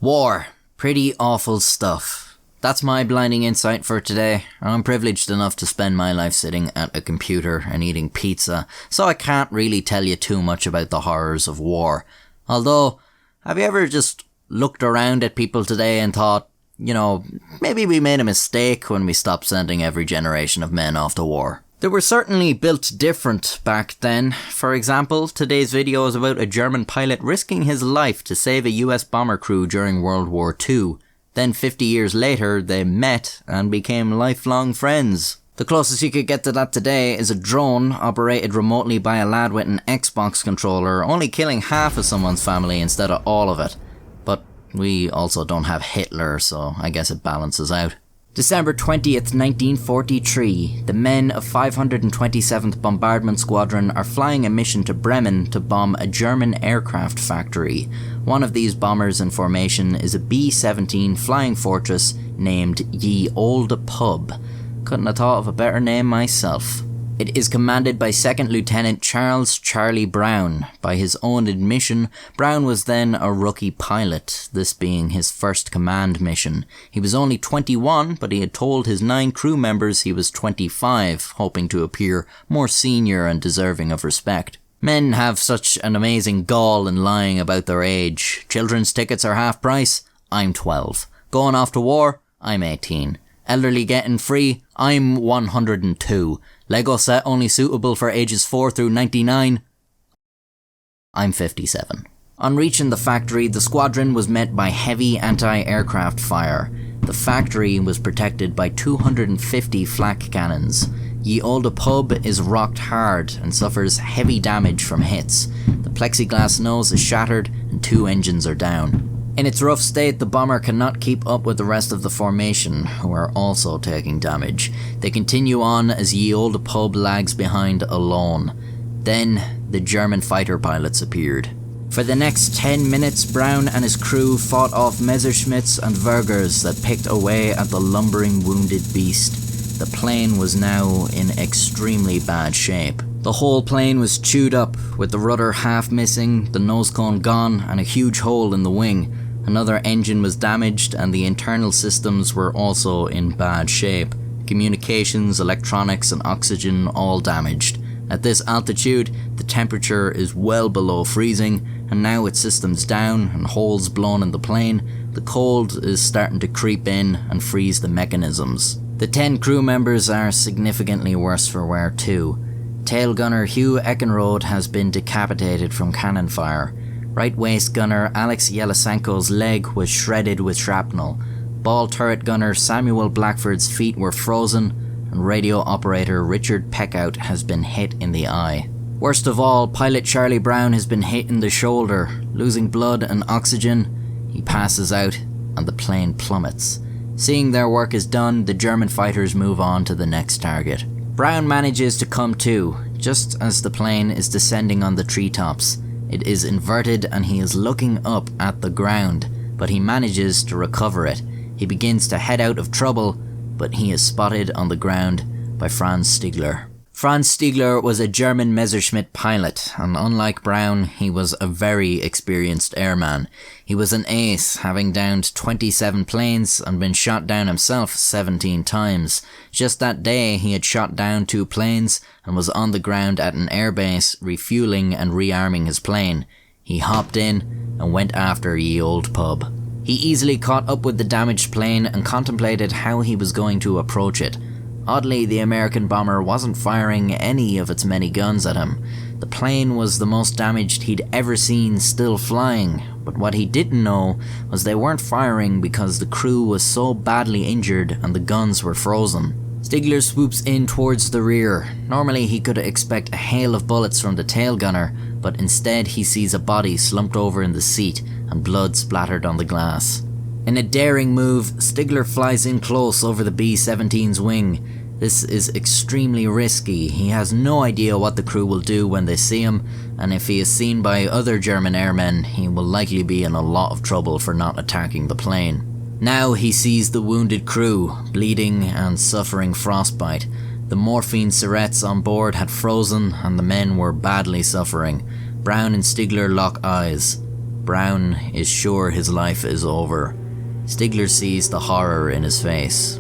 War. Pretty awful stuff. That's my blinding insight for today. I'm privileged enough to spend my life sitting at a computer and eating pizza, so I can't really tell you too much about the horrors of war. Although, have you ever just looked around at people today and thought, maybe we made a mistake when we stopped sending every generation of men off to war? They were certainly built different back then. For example, today's video is about a German pilot risking his life to save a US bomber crew during World War II. Then 50 years later, they met and became lifelong friends. The closest you could get to that today is a drone operated remotely by a lad with an Xbox controller, only killing half of someone's family instead of all of it. But we also don't have Hitler, so I guess it balances out. December 20th, 1943, the men of 527th Bombardment Squadron are flying a mission to Bremen to bomb a German aircraft factory. One of these bombers in formation is a B-17 Flying Fortress named Olde Pub. Couldn't have thought of a better name myself. It is commanded by 2nd Lieutenant Charles Charlie Brown. By his own admission, Brown was then a rookie pilot, this being his first command mission. He was only 21, but he had told his 9 crew members he was 25, hoping to appear more senior and deserving of respect. Men have such an amazing gall in lying about their age. Children's tickets are half price? I'm 12. Going off to war? I'm 18. Elderly getting free? I'm 102. Lego set only suitable for ages 4 through 99? I'm 57. On reaching the factory, the squadron was met by heavy anti-aircraft fire. The factory was protected by 250 flak cannons. Olde Pub is rocked hard and suffers heavy damage from hits. The plexiglass nose is shattered and 2 engines are down. In its rough state, the bomber cannot keep up with the rest of the formation, who are also taking damage. They continue on as Olde Pub lags behind alone. Then, the German fighter pilots appeared. For the next 10 minutes, Brown and his crew fought off Messerschmitts and Vergers that picked away at the lumbering wounded beast. The plane was now in extremely bad shape. The whole plane was chewed up, with the rudder half missing, the nose cone gone, and a huge hole in the wing. Another engine was damaged and the internal systems were also in bad shape. Communications, electronics and oxygen all damaged. At this altitude, the temperature is well below freezing, and now with systems down and holes blown in the plane, the cold is starting to creep in and freeze the mechanisms. The 10 crew members are significantly worse for wear too. Tail gunner Hugh Eckenrode has been decapitated from cannon fire. Right waist gunner Alex Yelisenko's leg was shredded with shrapnel. Ball turret gunner Samuel Blackford's feet were frozen, and radio operator Richard Peckout has been hit in the eye. Worst of all, pilot Charlie Brown has been hit in the shoulder. Losing blood and oxygen, he passes out and the plane plummets. Seeing their work is done, the German fighters move on to the next target. Brown manages to come to, just as the plane is descending on the treetops. It is inverted and he is looking up at the ground, but he manages to recover it. He begins to head out of trouble, but he is spotted on the ground by Franz Stigler. Franz Stiegler was a German Messerschmitt pilot, and unlike Brown, he was a very experienced airman. He was an ace, having downed 27 planes and been shot down himself 17 times. Just that day, he had shot down 2 planes and was on the ground at an airbase, refueling and rearming his plane. He hopped in and went after Olde Pub. He easily caught up with the damaged plane and contemplated how he was going to approach it. Oddly, the American bomber wasn't firing any of its many guns at him. The plane was the most damaged he'd ever seen still flying, but what he didn't know was they weren't firing because the crew was so badly injured and the guns were frozen. Stigler swoops in towards the rear. Normally he could expect a hail of bullets from the tail gunner, but instead he sees a body slumped over in the seat and blood splattered on the glass. In a daring move, Stigler flies in close over the B-17's wing. This is extremely risky. He has no idea what the crew will do when they see him, and if he is seen by other German airmen, he will likely be in a lot of trouble for not attacking the plane. Now he sees the wounded crew, bleeding and suffering frostbite. The morphine syrettes on board had frozen and the men were badly suffering. Brown and Stigler lock eyes. Brown is sure his life is over. Stigler sees the horror in his face.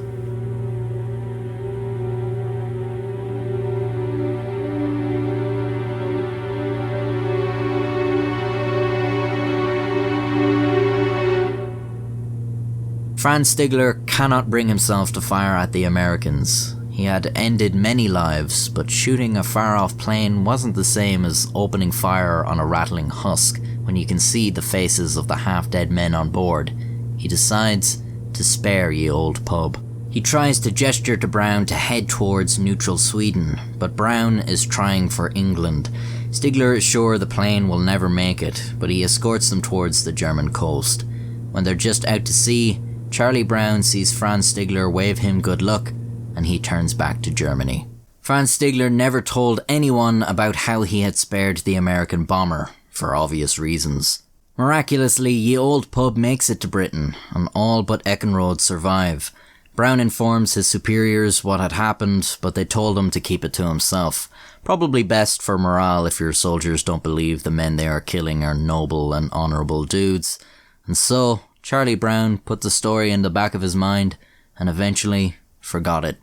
Franz Stigler cannot bring himself to fire at the Americans. He had ended many lives, but shooting a far-off plane wasn't the same as opening fire on a rattling husk when you can see the faces of the half-dead men on board. He decides to spare ye old pub. He tries to gesture to Brown to head towards neutral Sweden, but Brown is trying for England. Stigler is sure the plane will never make it, but he escorts them towards the German coast. When they're just out to sea, Charlie Brown sees Franz Stigler wave him good luck, and he turns back to Germany. Franz Stigler never told anyone about how he had spared the American bomber, for obvious reasons. Miraculously, ye old pub makes it to Britain, and all but Eckenrode survive. Brown informs his superiors what had happened, but they told him to keep it to himself. Probably best for morale if your soldiers don't believe the men they are killing are noble and honourable dudes. And so, Charlie Brown put the story in the back of his mind, and eventually forgot it.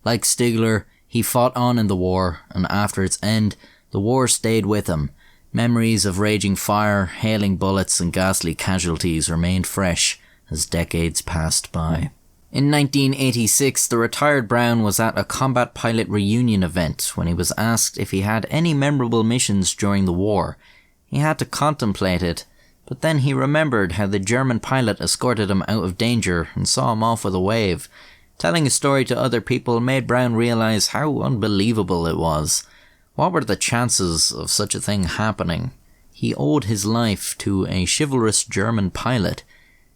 Like Stigler, he fought on in the war, and after its end, the war stayed with him. Memories of raging fire, hailing bullets and ghastly casualties remained fresh as decades passed by. In 1986, the retired Brown was at a combat pilot reunion event when he was asked if he had any memorable missions during the war. He had to contemplate it, but then he remembered how the German pilot escorted him out of danger and saw him off with a wave. Telling his story to other people made Brown realise how unbelievable it was. What were the chances of such a thing happening? He owed his life to a chivalrous German pilot.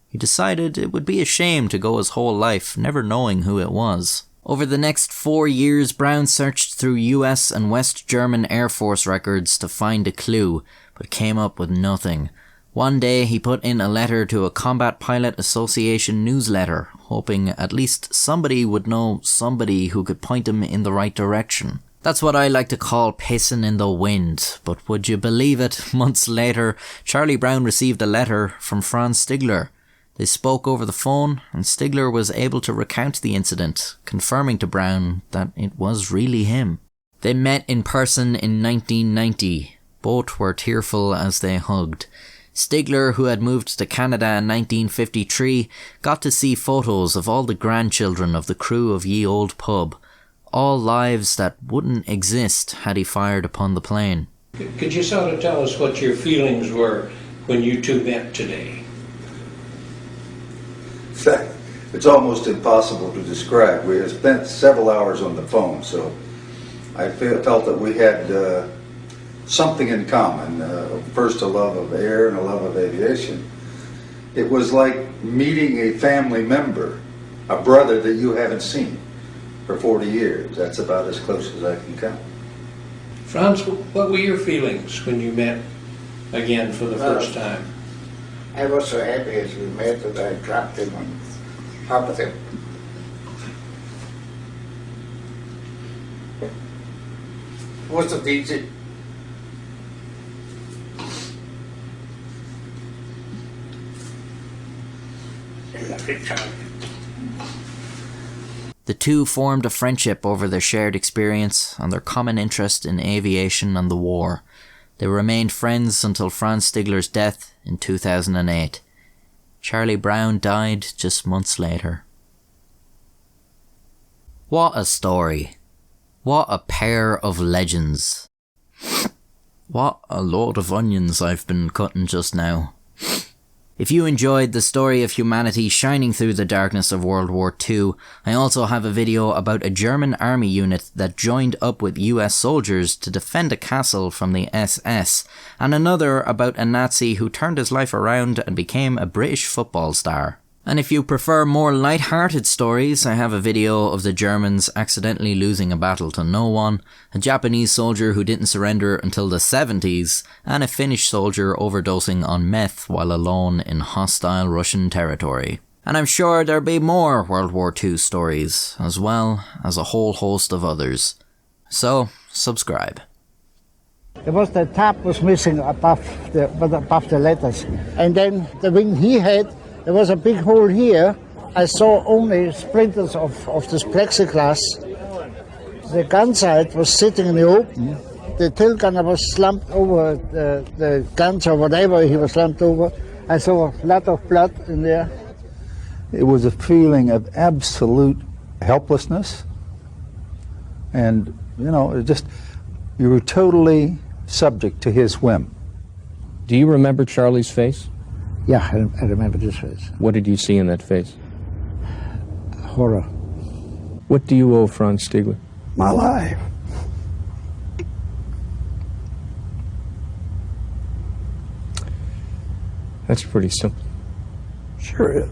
He decided it would be a shame to go his whole life never knowing who it was. Over the next 4 years, Brown searched through US and West German Air Force records to find a clue, but came up with nothing. One day he put in a letter to a Combat Pilot Association newsletter, hoping at least somebody would know somebody who could point him in the right direction. That's what I like to call pissing in the wind, but would you believe it, months later, Charlie Brown received a letter from Franz Stigler. They spoke over the phone, and Stigler was able to recount the incident, confirming to Brown that it was really him. They met in person in 1990. Both were tearful as they hugged. Stigler, who had moved to Canada in 1953, got to see photos of all the grandchildren of the crew of Ye Old Pub, all lives that wouldn't exist had he fired upon the plane. Could you sort of tell us what your feelings were when you two met today? It's almost impossible to describe. We have spent several hours on the phone, so I felt that we had something in common. First, a love of air and a love of aviation. It was like meeting a family member, a brother that you haven't seen for 40 years. That's about as close as I can come. Franz, what were your feelings when you met again for the first time? I was so happy as we met that I dropped him on top of him. Wasn't easy. The two formed a friendship over their shared experience and their common interest in aviation and the war. They remained friends until Franz Stigler's death in 2008. Charlie Brown died just months later. What a story. What a pair of legends. What a load of onions I've been cutting just now. If you enjoyed the story of humanity shining through the darkness of World War II, I also have a video about a German army unit that joined up with US soldiers to defend a castle from the SS, and another about a Nazi who turned his life around and became a British football star. And if you prefer more light-hearted stories, I have a video of the Germans accidentally losing a battle to no one, a Japanese soldier who didn't surrender until the 70s, and a Finnish soldier overdosing on meth while alone in hostile Russian territory. And I'm sure there'll be more World War II stories, as well as a whole host of others. So, subscribe. There was the top was missing above the letters. And then the wing he had, there was a big hole here. I saw only splinters of this plexiglass. The gun sight was sitting in the open. The tail gunner was slumped over the guns or whatever he was slumped over. I saw a lot of blood in there. It was a feeling of absolute helplessness. And, you know, you were totally subject to his whim. Do you remember Charlie's face? Yeah, I remember this face. What did you see in that face? Horror. What do you owe Franz Stiegler? My life. That's pretty simple. Sure is.